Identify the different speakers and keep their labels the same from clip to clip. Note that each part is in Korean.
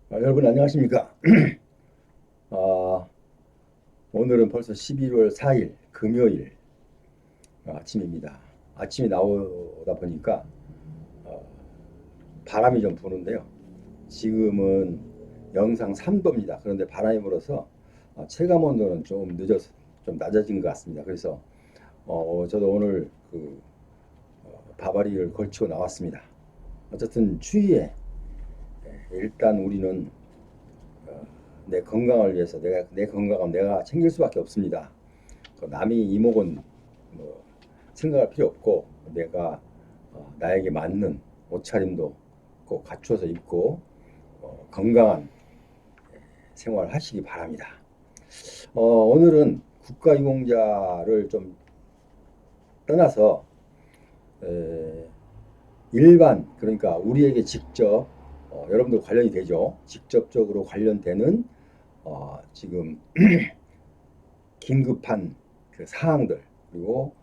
Speaker 1: 여러분 안녕하십니까? 아, 오늘은 벌써 11월 4일 금요일 아침입니다. 아침이 나오다 보니까 어, 바람이 좀 부는데요. 지금은 영상 3도입니다. 그런데 바람이 불어서 체감 온도는 좀 늦어서 좀 낮아진 것 같습니다. 그래서 저도 오늘 바바리를 걸치고 나왔습니다. 어쨌든 추위에 일단 우리는 내 건강을 위해서 내 건강은 내가 챙길 수밖에 없습니다. 남이 이목은 뭐 생각할 필요 없고 내가 나에게 맞는 옷차림도 꼭 갖추어서 입고 건강한 생활을 하시기 바랍니다. 오늘은 국가유공자를 좀 떠나서 에, 일반 그러니까 우리에게 직접 여러분들 관련이 되죠. 직접적으로 관련되는 지금 긴급한 그 사항들 그리고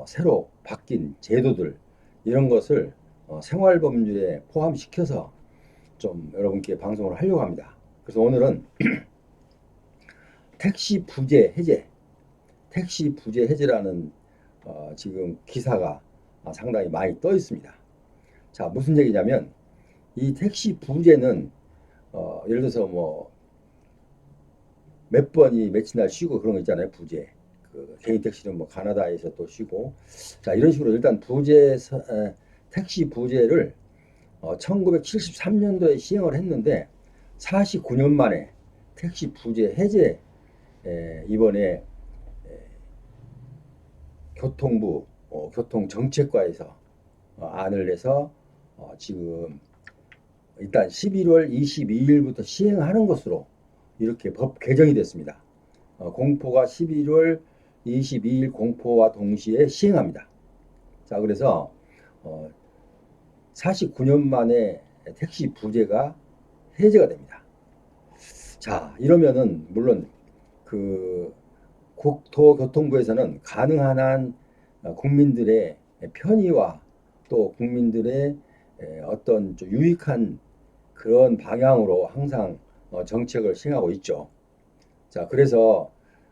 Speaker 1: 새로 바뀐 제도들 이런 것을 생활법률에 포함시켜서 좀 여러분께 방송을 하려고 합니다. 그래서 오늘은 택시 부재 해제, 택시 부재 해제라는 지금 기사가 상당히 많이 떠 있습니다. 자, 무슨 얘기냐면 이 택시 부재는 예를 들어서 뭐 몇 번이 며칠 날 쉬고 그런 거 있잖아요. 부재. 그 개인 택시는 뭐 가나다에서 또 쉬고. 자, 이런 식으로 일단 택시 부재를 1973년도에 시행을 했는데 49년 만에 택시 부재 해제 이번에 교통부 교통정책과에서 안을 내서 지금 일단 11월 22일부터 시행하는 것으로 이렇게 법 개정이 됐습니다. 공포가 11월 22일 공포와 동시에 시행합니다. 자, 그래서 49년 만에 택시 부재가 해제가 됩니다. 자, 이러면은 물론 그 국토교통부에서는 가능한 한 국민들의 편의와 또 국민들의 어떤 좀 유익한 그런 방향으로 항상 정책을 시행하고 있죠. 자, 그래서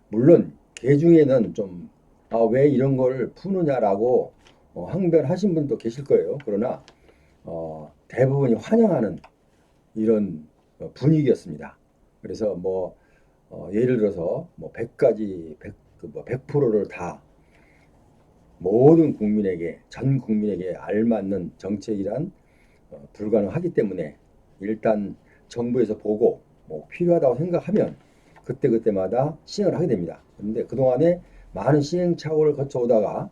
Speaker 1: 물론 개중에는 좀 왜 이런 걸 푸느냐라고 항변하신 분도 계실 거예요. 그러나 대부분이 환영하는 이런 분위기였습니다. 그래서 뭐 예를 들어서 뭐 100가지 100%를 다 모든 국민에게 전 국민에게 알맞는 정책이란 불가능하기 때문에 일단 정부에서 보고 뭐 필요하다고 생각하면 그때그때마다 시행을 하게 됩니다. 그런데 그동안에 많은 시행착오를 거쳐오다가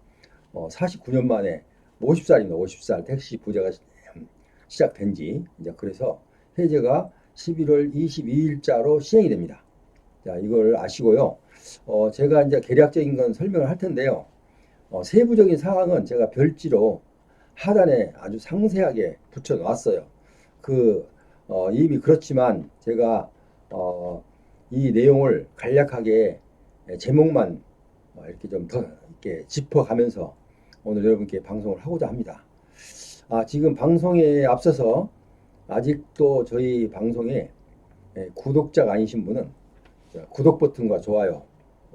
Speaker 1: 49년 만에 50살입니다. 50살 택시 부재가 시작된 지 이제 그래서 해제가 11월 22일자로 시행이 됩니다. 자, 이걸 아시고요. 제가 이제 개략적인 건 설명을 할 텐데요. 세부적인 사항은 제가 별지로 하단에 아주 상세하게 붙여 놨어요. 그 이미 그렇지만 제가 이 내용을 간략하게 제목만 이렇게 좀 더 이렇게 짚어가면서 오늘 여러분께 방송을 하고자 합니다. 지금 방송에 앞서서 아직도 저희 방송에 구독자가 아니신 분은 구독 버튼과 좋아요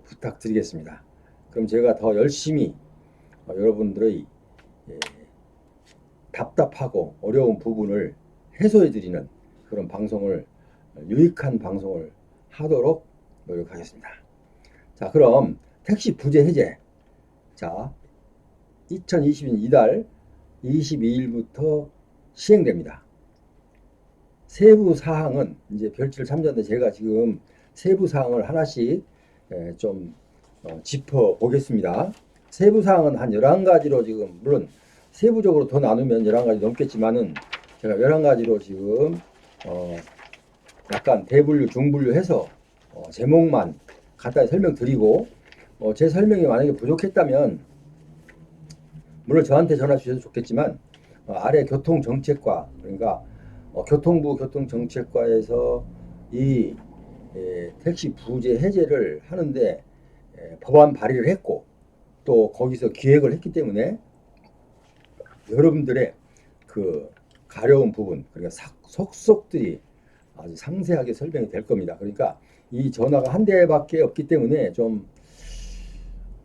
Speaker 1: 부탁드리겠습니다. 그럼 제가 더 열심히 여러분들의 예, 답답하고 어려운 부분을 해소해 드리는 그런 방송을 유익한 방송을 하도록 노력하겠습니다. 자, 그럼 택시 부재 해제. 자, 2020년 이달 22일부터 시행됩니다. 세부 사항은 이제 별지를 참조하는데 제가 지금 세부 사항을 하나씩 좀 짚어 보겠습니다. 세부 사항은 한 11가지로 지금 물론 세부적으로 더 나누면 11가지 넘겠지만은 제가 11가지로 지금 약간 대분류 중분류해서 제목만 간단히 설명드리고 제 설명이 만약에 부족했다면 물론 저한테 전화 주셔도 좋겠지만 아래 교통정책과 그러니까 교통부 교통정책과에서 이 택시 부재 해제를 하는데 법안 발의를 했고 또 거기서 기획을 했기 때문에 여러분들의 그 가려운 부분 그러니까 속속들이 아주 상세하게 설명이 될 겁니다. 그러니까 이 전화가 한 대밖에 없기 때문에 좀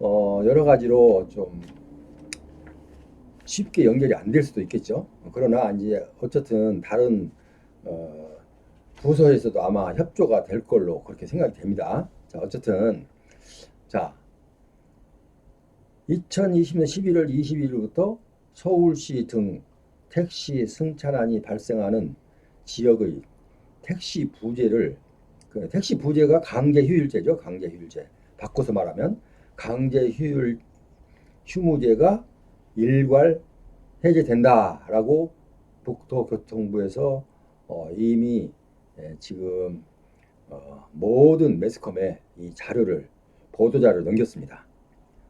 Speaker 1: 여러 가지로 좀 쉽게 연결이 안 될 수도 있겠죠. 그러나 이제 어쨌든 다른 어, 부서에서도 아마 협조가 될 걸로 그렇게 생각이 됩니다. 자, 어쨌든 자, 2020년 11월 22일부터 서울시 등 택시 승차난이 발생하는 지역의 택시 부재를 택시 부재가 강제 휴일제죠. 강제 휴일제. 바꿔서 말하면 강제 휴일 휴무제가 일괄 해제된다라고 국토교통부에서 이미 지금 모든 매스컴에 이 자료를 보도 자료를 넘겼습니다.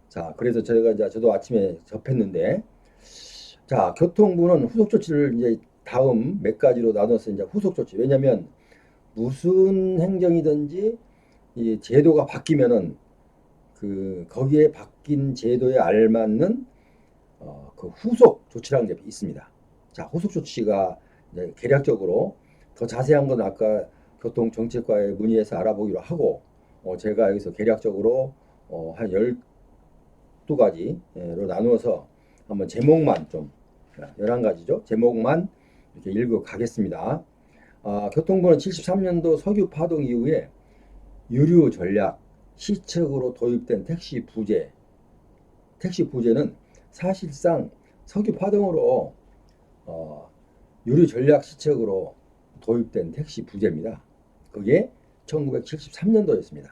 Speaker 1: 자, 그래서 저희가 이제 저도 아침에 접했는데, 자, 교통부는 후속 조치를 이제 다음 몇 가지로 나눠서 이제 후속 조치. 왜냐면 무슨 행정이든지 이 제도가 바뀌면은 거기에 바뀐 제도에 알맞는 그 후속 조치라는 게 있습니다. 자, 후속 조치가 이제 개략적으로 더 자세한 건 아까 교통정책과에 문의해서 알아보기로 하고, 제가 여기서 개략적으로 한 12가지로 나누어서 한번 제목만 좀 11가지죠. 제목만 이렇게 읽어 가겠습니다. 교통부는 73년도 석유 파동 이후에 유류 전략 시책으로 도입된 택시 부재는 사실상 석유 파동으로 유류 전략 시책으로 도입된 택시 부재입니다. 그게 1973년도였습니다.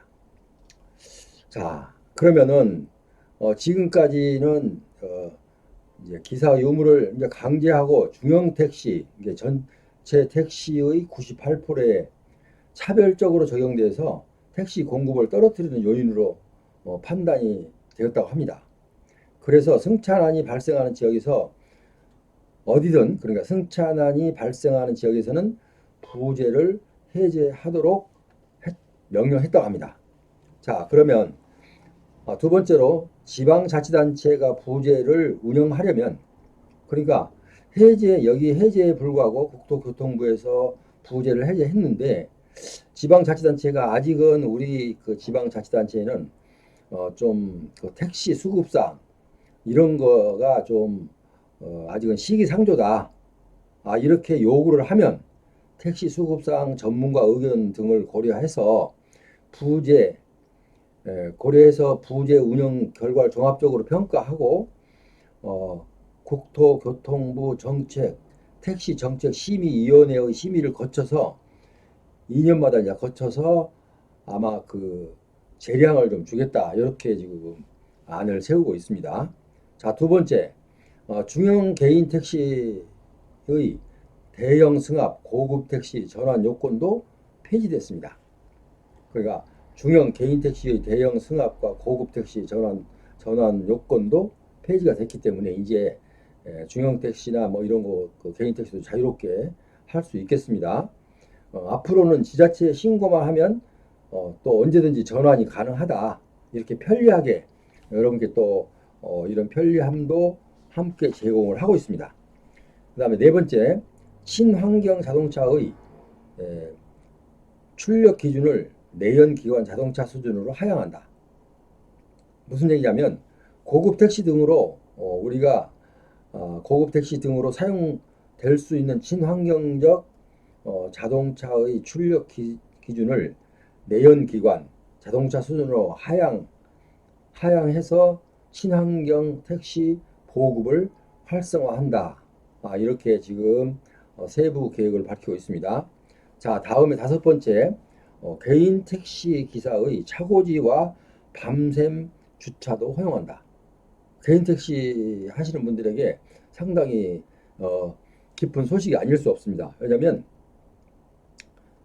Speaker 1: 자, 그러면은 지금까지는 이제 기사 유무를 이제 강제하고 중형 택시, 이게 전체 택시의 98%에 차별적으로 적용돼서 택시 공급을 떨어뜨리는 요인으로 판단이 되었다고 합니다. 그래서 승차난이 발생하는 지역에서 어디든, 그러니까 승차난이 발생하는 지역에서는 부재를 해제하도록 명령했다고 합니다. 자, 그러면 두 번째로 지방자치단체가 부재를 운영하려면, 그러니까 여기 해제에 불구하고 국토교통부에서 부재를 해제했는데, 지방자치단체가 아직은 우리 그 지방자치단체에는 좀그 택시 수급상 이런 거가 좀 아직은 시기상조다. 이렇게 요구를 하면 택시 수급상 전문가 의견 등을 고려해서 부재 운영 결과를 종합적으로 평가하고 국토교통부 택시 정책 심의위원회의 심의를 거쳐서 2년마다 이제 거쳐서 아마 그 재량을 좀 주겠다, 이렇게 지금 안을 세우고 있습니다. 자, 두 번째, 중형 개인 택시의 대형 승합 고급 택시 전환 요건도 폐지됐습니다. 그러니까 중형 개인 택시의 대형 승합과 고급 택시 전환 요건도 폐지가 됐기 때문에 이제 중형 택시나 뭐 이런 그 개인 택시도 자유롭게 할 수 있겠습니다. 앞으로는 지자체에 신고만 하면 또 언제든지 전환이 가능하다, 이렇게 편리하게 여러분께 또 이런 편리함도 함께 제공을 하고 있습니다. 그 다음에 네 번째, 친환경 자동차의 출력 기준을 내연기관 자동차 수준으로 하향한다. 무슨 얘기냐면 고급 택시 등으로 우리가 고급 택시 등으로 사용될 수 있는 친환경적 자동차의 출력 기준을 내연기관 자동차 수준으로 하향해서 친환경 택시 보급을 활성화한다. 이렇게 지금 세부 계획을 밝히고 있습니다. 자, 다음에 다섯 번째, 개인 택시 기사의 차고지와 밤샘 주차도 허용한다. 개인 택시 하시는 분들에게 상당히 깊은 소식이 아닐 수 없습니다. 왜냐하면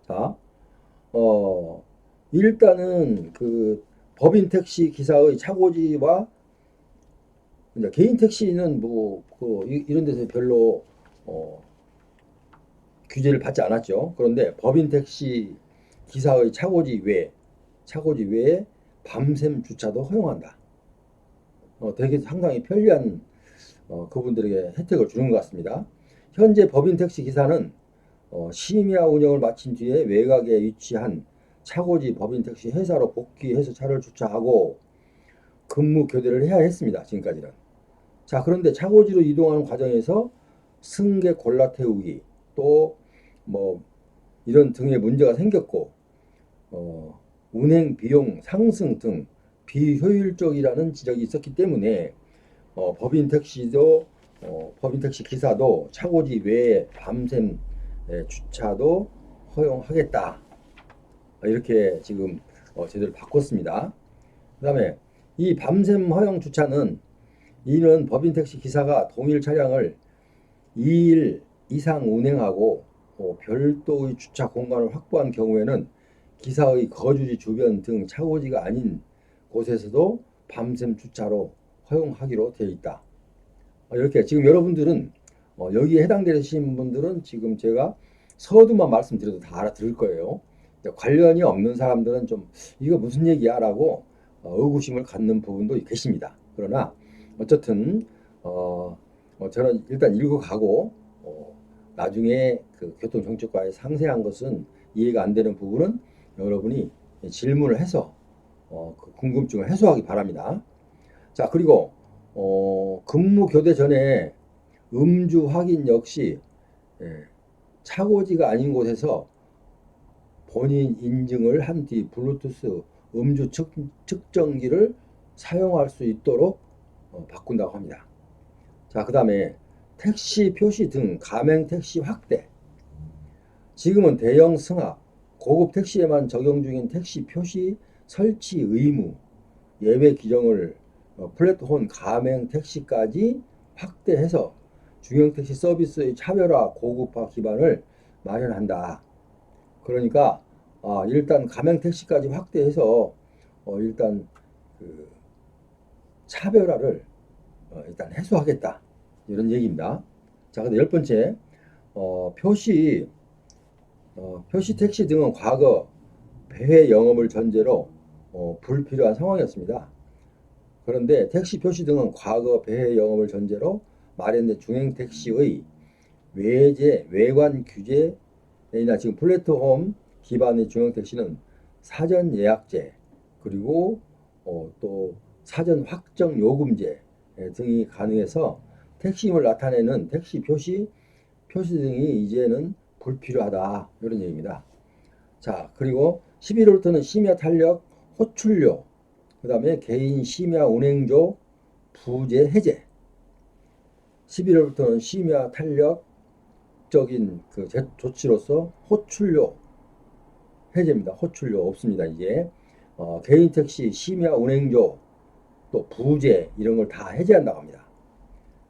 Speaker 1: 자, 일단은 그 법인 택시 기사의 차고지와 이제 개인 택시는 이런 데서 별로 규제를 받지 않았죠. 그런데 법인 택시 기사의 차고지 외에 밤샘 주차도 허용한다. 되게 상당히 편리한 그분들에게 혜택을 주는 것 같습니다. 현재 법인 택시 기사는 심야 운영을 마친 뒤에 외곽에 위치한 차고지 법인 택시 회사로 복귀해서 차를 주차하고 근무 교대를 해야 했습니다. 지금까지는. 자, 그런데 차고지로 이동하는 과정에서 승객 골라 태우기 또 뭐 이런 등의 문제가 생겼고 운행 비용 상승 등 비효율적이라는 지적이 있었기 때문에 법인 택시 기사도 차고지 외에 밤샘 주차도 허용하겠다. 이렇게 지금 제대로 바꿨습니다. 그다음에 이 밤샘 허용 주차는 이는 법인 택시 기사가 동일 차량을 2일 이상 운행하고 별도의 주차 공간을 확보한 경우에는 기사의 거주지 주변 등 차고지가 아닌 곳에서도 밤샘 주차로 허용하기로 되어 있다. 이렇게 지금 여러분들은 여기에 해당되시는 분들은 지금 제가 서두만 말씀드려도 다 알아들을 거예요. 관련이 없는 사람들은 좀 이거 무슨 얘기야 라고 의구심을 갖는 부분도 계십니다. 그러나 어쨌든 저는 일단 읽어가고 나중에 그 교통정책과의 상세한 것은 이해가 안 되는 부분은 여러분이 질문을 해서 그 궁금증을 해소하기 바랍니다. 자, 그리고 근무 교대 전에 음주 확인 역시 차고지가 아닌 곳에서 본인 인증을 한 뒤 블루투스 음주 측정기를 사용할 수 있도록 바꾼다고 합니다. 자, 그 다음에 택시 표시 등 가맹 택시 확대. 지금은 대형 승합, 고급 택시에만 적용 중인 택시 표시 설치 의무, 예외 규정을 플랫폼 가맹 택시까지 확대해서 중형 택시 서비스의 차별화 고급화 기반을 마련한다. 그러니까 일단 가맹 택시까지 확대해서 일단 그 차별화를 일단 해소하겠다 이런 얘기입니다. 자, 근데 10번째 표시 택시 등은 과거 배회 영업을 전제로 불필요한 상황이었습니다. 그런데 택시 표시 등은 과거 배회 영업을 전제로 마련된 중형 택시의 외제 외관 규제나 지금 플랫폼 기반의 중형 택시는 사전 예약제 그리고 또 사전 확정 요금제 등이 가능해서 택시임을 나타내는 택시 표시 등이 이제는 불필요하다 이런 얘기입니다. 자, 그리고 11월부터는 심야 탄력 호출료, 그 다음에 개인 심야 운행조 부재 해제. 11월부터는 심야 탄력적인 그 조치로서 호출료 해제입니다. 호출료 없습니다. 이제 개인 택시 심야 운행조 또 부재 이런 걸 다 해제한다고 합니다.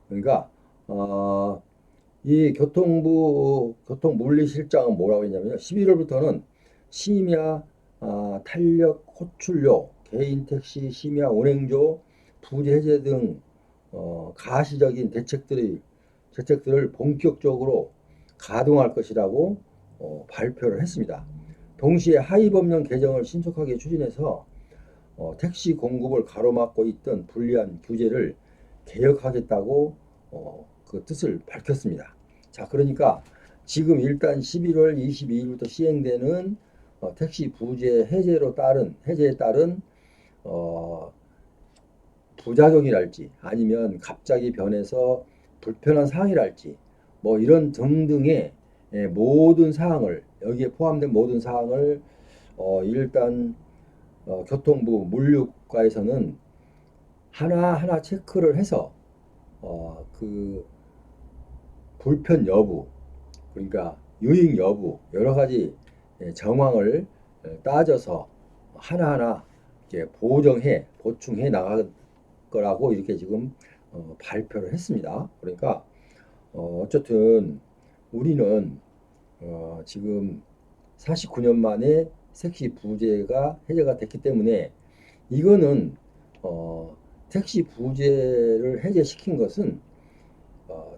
Speaker 1: 그러니까 이 교통부 교통물리실장은 뭐라고 했냐면요. 11월부터는 심야 탄력 호출료, 개인 택시 심야 운행조 부재 해제 등 가시적인 대책들을 본격적으로 가동할 것이라고 발표를 했습니다. 동시에 하위법령 개정을 신속하게 추진해서 택시 공급을 가로막고 있던 불리한 규제를 개혁하겠다고 그 뜻을 밝혔습니다. 자, 그러니까 지금 일단 11월 22일부터 시행되는 택시 부재 해제에 따른 부작용이랄지 아니면 갑자기 변해서 불편한 사항이랄지 뭐 이런 등등의 모든 사항을 여기에 포함된 모든 사항을 일단 교통부 물류과에서는 하나하나 체크를 해서 그 불편 여부 그러니까 유익 여부 여러 가지 정황을 따져서 하나하나 이렇게 보충해 나갈 거라고 이렇게 지금 발표를 했습니다. 그러니까 어쨌든 우리는 지금 49년 만에 택시 부재가 해제가 됐기 때문에 이거는 택시 부재를 해제시킨 것은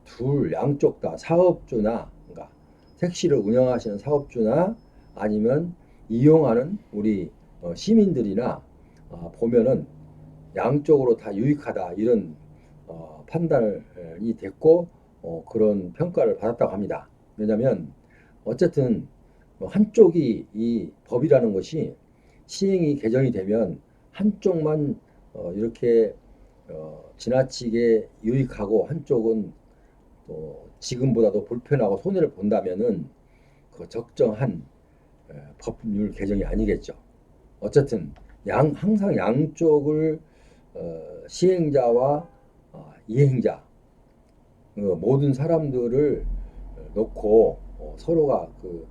Speaker 1: 둘 양쪽 다 사업주나 그러니까 택시를 운영하시는 사업주나 아니면 이용하는 우리 시민들이나 보면은 양쪽으로 다 유익하다 이런 판단이 됐고 그런 평가를 받았다고 합니다. 왜냐하면 어쨌든 뭐 한쪽이 이 법이라는 것이 시행이 개정이 되면 한쪽만 이렇게 지나치게 유익하고 한쪽은 또 지금보다도 불편하고 손해를 본다면은 그 적정한 법률 개정이 아니겠죠. 어쨌든 항상 양쪽을 시행자와 이행자 모든 사람들을 놓고 서로가 그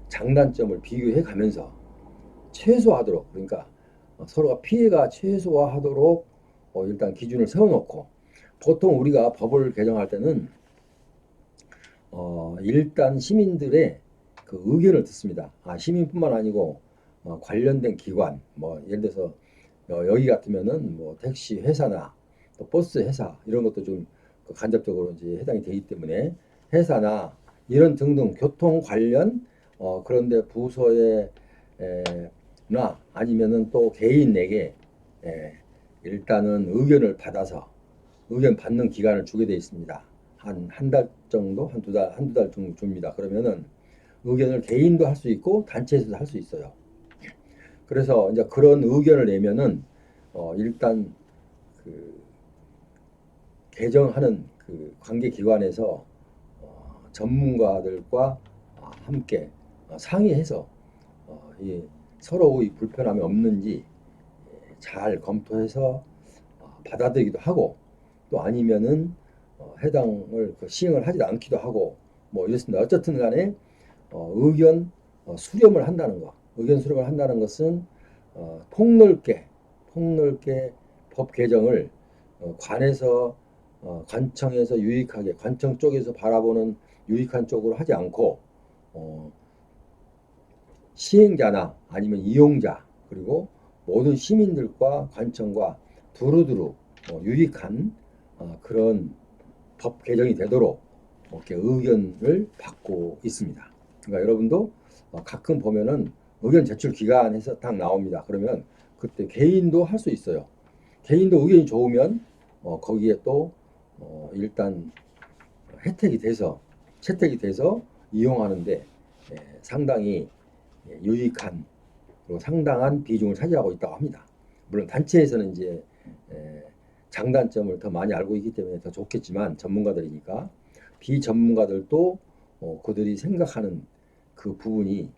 Speaker 1: 장단점을 비교해 가면서 최소화하도록 그러니까 서로가 피해가 최소화하도록 일단 기준을 세워놓고 보통 우리가 법을 개정할 때는 일단 시민들의 그 의견을 듣습니다. 시민뿐만 아니고 관련된 기관 뭐 예를 들어서 여기 같으면은 뭐 택시 회사나 또 버스 회사 이런 것도 좀 간접적으로 이제 해당이 되기 때문에 회사나 이런 등등 교통 관련 그런데 부서에 나 아니면은 또 개인에게 일단은 의견을 받아서 의견 받는 기간을 주게 되어 있습니다. 한 달 정도, 한두 달 정도 줍니다. 그러면은 의견을 개인도 할 수 있고 단체에서도 할 수 있어요. 그래서 이제 그런 의견을 내면은 일단 그 개정하는 그 관계기관에서 전문가들과 함께 상의해서 이 서로의 불편함이 없는지 잘 검토해서 받아들이기도 하고 또 아니면은 해당을 시행을 하지도 않기도 하고 뭐 이렇습니다. 어쨌든 간에 의견 수렴을 한다는 거. 의견 수렴을 한다는 것은 폭넓게 법 개정을 관에서 관청에서 유익하게 관청 쪽에서 바라보는 유익한 쪽으로 하지 않고 시행자나 아니면 이용자 그리고 모든 시민들과 관청과 두루두루 유익한 그런 법 개정이 되도록 이렇게 의견을 받고 있습니다. 그러니까 여러분도 가끔 보면은 의견 제출 기간에서 딱 나옵니다. 그러면 그때 개인도 할 수 있어요. 개인도 의견이 좋으면 거기에 또 일단 혜택이 돼서 채택이 돼서 이용하는데 상당히 유익한 그리고 상당한 비중을 차지하고 있다고 합니다. 물론 단체에서는 이제 장단점을 더 많이 알고 있기 때문에 더 좋겠지만 전문가들이니까 비전문가들도 그들이 생각하는 그 부분이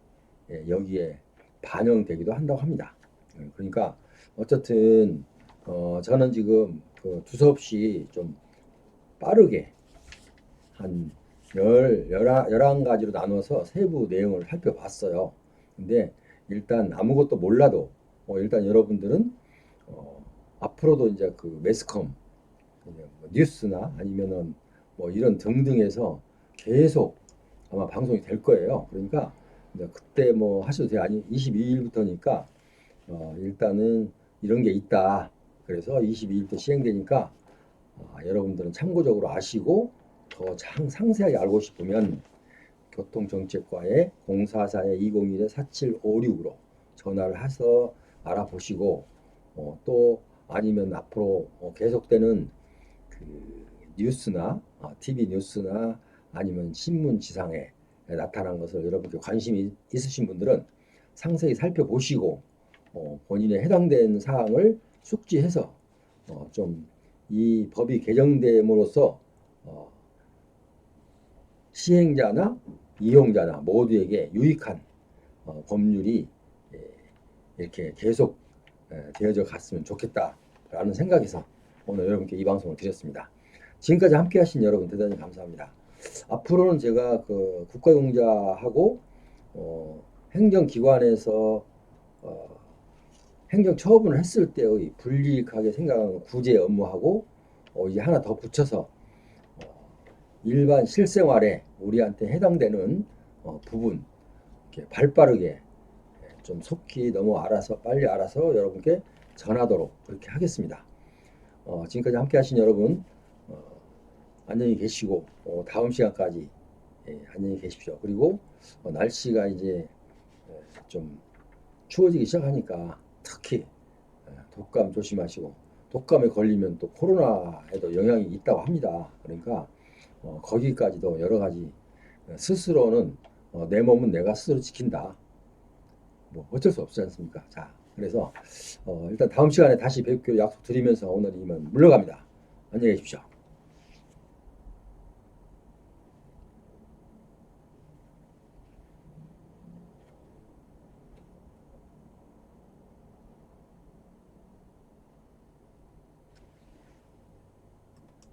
Speaker 1: 여기에 반영되기도 한다고 합니다. 그러니까 어쨌든 저는 지금 그 두서없이 좀 빠르게 한 11가지로 나눠서 세부 내용을 살펴봤어요. 근데 일단 아무것도 몰라도 일단 여러분들은 앞으로도 이제 그 매스컴 뭐 뉴스나 아니면은 뭐 이런 등등에서 계속 아마 방송이 될 거예요. 그러니까 이제 그때 뭐 하셔도 돼요. 아니 22일부터니까 일단은 이런 게 있다. 그래서 22일부터 시행되니까 여러분들은 참고적으로 아시고 더 상세하게 알고 싶으면 교통정책과의 044-201-4756으로 전화를 해서 알아보시고 또 아니면 앞으로 계속되는 그 뉴스나 TV 뉴스나 아니면 신문 지상에 나타난 것을 여러분께 관심이 있으신 분들은 상세히 살펴보시고 본인의 해당된 사항을 숙지해서 좀 이 법이 개정됨으로써 시행자나 이용자나 모두에게 유익한 법률이 이렇게 계속 되어져 갔으면 좋겠다라는 생각에서 오늘 여러분께 이 방송을 드렸습니다. 지금까지 함께 하신 여러분 대단히 감사합니다. 앞으로는 제가 그 국가용자하고 행정기관에서 행정처분을 했을 때의 불이익하게 생각하는 구제 업무하고 이제 하나 더 붙여서 일반 실생활에 우리한테 해당되는 부분 이렇게 발빠르게 좀 속히 너무 알아서 빨리 알아서 여러분께 전하도록 그렇게 하겠습니다. 지금까지 함께 하신 여러분 안녕히 계시고 다음 시간까지 안녕히 계십시오. 그리고 날씨가 이제 좀 추워지기 시작하니까 특히 독감 조심하시고 독감에 걸리면 또 코로나에도 영향이 있다고 합니다. 그러니까 거기까지도 여러 가지 스스로는 내 몸은 내가 스스로 지킨다. 뭐 어쩔 수 없지 않습니까? 자, 그래서 일단 다음 시간에 다시 뵙기로 약속드리면서 오늘 이만 물러갑니다. 안녕히 계십시오.